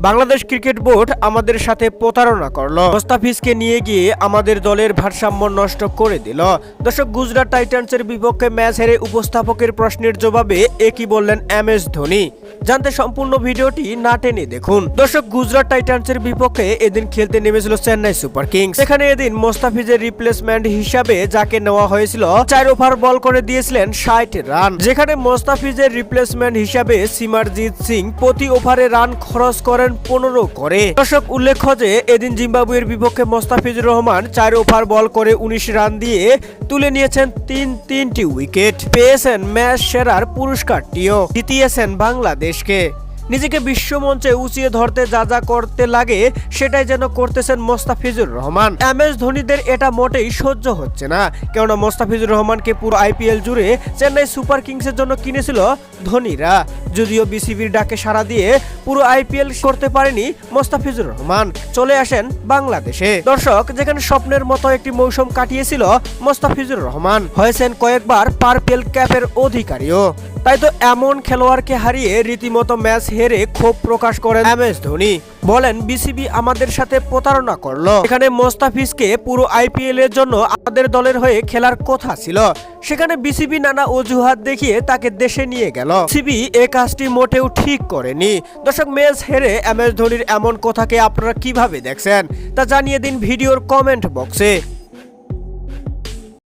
Bangladesh cricket board আমাদের সাথে প্রতারণা করলো, মোস্তাফিজকে নিয়ে গিয়ে আমাদের দলের ভারসাম্য নষ্ট করে দিল। দর্শক, গুজরাট টাইটান্সের বিপক্ষে ম্যাচ হেরে উপস্থাপকের প্রশ্নের জবাবে একই বললেন MS ধোনি। জানতে সম্পূর্ণ ভিডিওটি না টেনে দেখুন। দর্শক, গুজরাট টাইটান্সের বিপক্ষে এদিন খেলতে নেমেছিল চেন্নাই সুপার কিংস। সেখানে এদিন মোস্তাফিজের রিপ্লেসমেন্ট হিসাবে যাকে নেওয়া হয়েছিল 4 ওভার বল করে দিয়েছিলেন 60 রান। যেখানে মোস্তাফিজের রিপ্লেসমেন্ট হিসাবে সিমারজিৎ সিং প্রতি ওভারে রান খরচ করেন 15 করে। দর্শক, উল্লেখ্য যে এদিন জিম্বাবুয়ের বিপক্ষে মোস্তাফিজুর রহমান 4 ওভার বল করে 19 রান দিয়ে তুলে নিয়েছেন তিনটি উইকেট, পেয়েছেন ম্যাচ সেরার পুরস্কারটিও, জিতিয়েছেন বাংলাদেশকে। নিজেকে বিশ্বমঞ্চে উঁচিয়ে ধরতে যা যা করতে লাগে সেটাই যেন করতেছেন মোস্তাফিজুর রহমান। MS ধোনিদের এটা মোটেই সহ্য হচ্ছে না, কেননা মোস্তাফিজুর রহমানকে পুরো IPL জুড়ে চেন্নাই সুপার কিংসের জন্য কিনেছিল ধোনিরা। যদিও BCBর ডাকে সাড়া দিয়ে পুরো IPL করতে পারেনি মোস্তাফিজুর রহমান, চলে আসেন বাংলাদেশে। দর্শক, যেখানে স্বপ্নের মতো একটি মৌসুম কাটিয়েছিল মোস্তাফিজুর রহমান, হয়েছেন কয়েকবার পার্পেল ক্যাপের অধিকারীও। তাই তো এমন খেলোয়াড়কে হারিয়ে রীতিমতো ম্যাচ হেরে ক্ষোভ প্রকাশ করেন MS ধোনি। বলেন, BCB আমাদের সাথে প্রতারণা করলো। এখানে মোস্তাফিজকে পুরো IPL এর জন্য আমাদের দলের হয়ে খেলার কথা ছিল, সেখানে BCB নানা অজুহাত দেখিয়ে তাকে দেশে নিয়ে গেল। BCB এই কাজটি মোটেও ঠিক করেনি। দর্শক, ম্যাচ হেরে MS ধোনির এমন কথাকে আপনারা কিভাবে দেখছেন তা জানিয়ে দিন ভিডিওর কমেন্ট বক্সে।